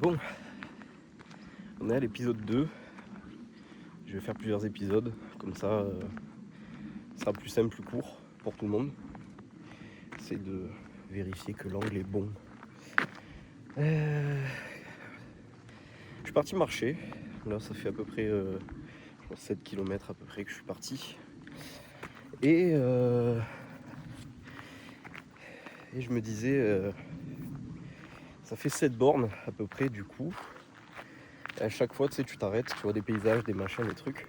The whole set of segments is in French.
Bon, on est à l'épisode 2. Je vais faire plusieurs épisodes, comme ça ce sera plus simple, plus court pour tout le monde. J'essaie de vérifier que l'angle est bon. Je suis parti marcher. Là, ça fait à peu près je pense 7 km à peu près que je suis parti. Et je me disais, ça fait 7 bornes à peu près du coup. Et à chaque fois, tu sais, tu t'arrêtes, tu vois des paysages, des machins, des trucs.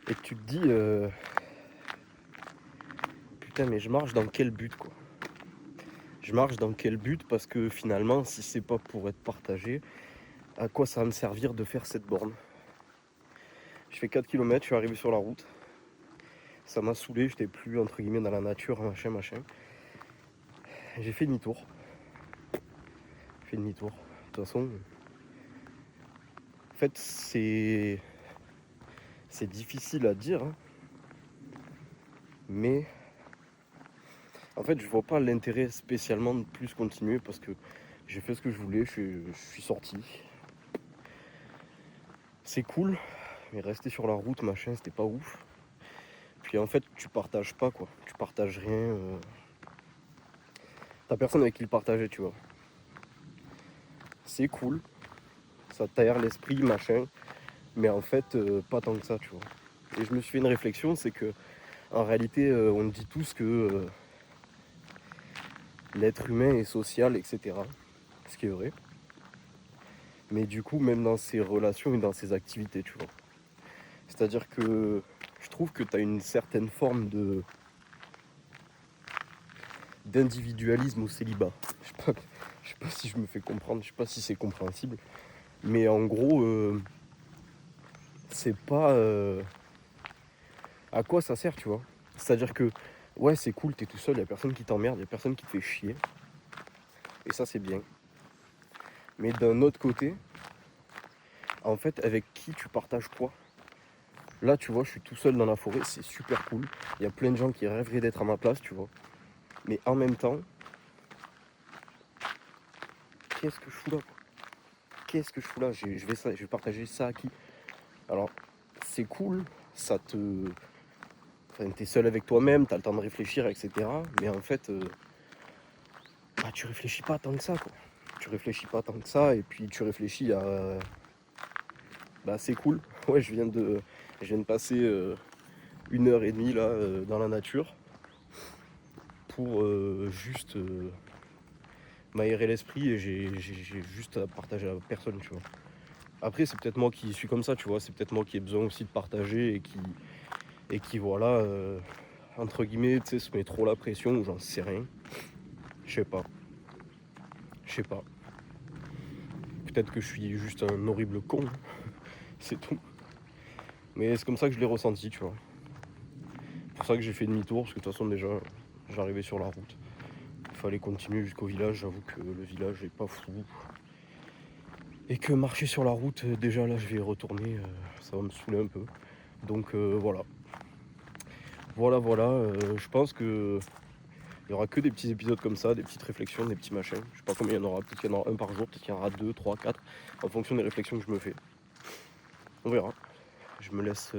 Et tu te dis, putain, mais je marche dans quel but, quoi? Je marche dans quel but? Parce que finalement, si c'est pas pour être partagé, à quoi ça va me servir de faire cette borne? Je fais 4 km, je suis arrivé sur la route. Ça m'a saoulé, j'étais plus entre guillemets dans la nature, machin. J'ai fait demi-tour. De toute façon, en fait, c'est difficile à dire, hein, mais en fait, je vois pas l'intérêt spécialement de plus continuer parce que j'ai fait ce que je voulais, je suis sorti. C'est cool, mais rester sur la route, machin, c'était pas ouf. Puis en fait, tu partages pas, quoi. Tu partages rien. T'as personne avec qui le partager, tu vois. C'est cool, ça t'aère l'esprit, machin, mais en fait, pas tant que ça, tu vois. Et je me suis fait une réflexion, c'est que en réalité, on dit tous que l'être humain est social, etc. Ce qui est vrai. Mais du coup, même dans ses relations et dans ses activités, tu vois. C'est-à-dire que je trouve que tu as une certaine forme d'individualisme au célibat. Je sais pas si je me fais comprendre, je sais pas si c'est compréhensible. Mais en gros, c'est pas à quoi ça sert, tu vois. C'est-à-dire que, ouais, c'est cool, t'es tout seul, y a personne qui t'emmerde, y a personne qui te fait chier. Et ça, c'est bien. Mais d'un autre côté, en fait, avec qui tu partages quoi? Là, tu vois, je suis tout seul dans la forêt, c'est super cool. Il y a plein de gens qui rêveraient d'être à ma place, tu vois. Mais en même temps, qu'est-ce que je fous là, quoi? Qu'est-ce que je fous là? Je vais partager ça à qui? Alors, c'est cool, ça te... Enfin, t'es seul avec toi-même, t'as le temps de réfléchir, etc. Mais en fait, bah, tu réfléchis pas tant que ça, quoi. Tu réfléchis pas tant que ça, et puis tu réfléchis à... Bah, c'est cool. Ouais, je viens de passer 1 heure et demie là, dans la nature, pour juste m'aérer l'esprit, et j'ai juste à partager à personne, tu vois. Après, c'est peut-être moi qui suis comme ça, tu vois. C'est peut-être moi qui ai besoin aussi de partager et qui voilà, entre guillemets, tu sais, se met trop la pression, ou j'en sais rien. Je sais pas. Je sais pas. Peut-être que je suis juste un horrible con, c'est tout. Mais c'est comme ça que je l'ai ressenti, tu vois. C'est pour ça que j'ai fait demi-tour, parce que de toute façon, déjà, j'arrivais sur la route. Il fallait continuer jusqu'au village. J'avoue que le village est pas fou. Et que marcher sur la route, déjà là, je vais y retourner, ça va me saouler un peu. Donc voilà. Voilà. Je pense que il y aura que des petits épisodes comme ça, des petites réflexions, des petits machins. Je sais pas combien il y en aura. Peut-être qu'il y en aura un par jour, peut-être qu'il y en aura 2, 3, 4, en fonction des réflexions que je me fais. On verra. Je me laisse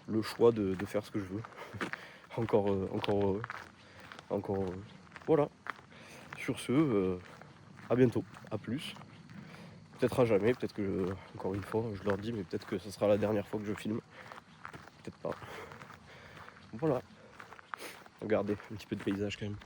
le choix de faire ce que je veux. Encore. Voilà. Sur ce, à bientôt. À plus. Peut-être à jamais. Peut-être que, encore une fois, je leur dis, mais peut-être que ce sera la dernière fois que je filme. Peut-être pas. Voilà. Regardez, un petit peu de paysage quand même.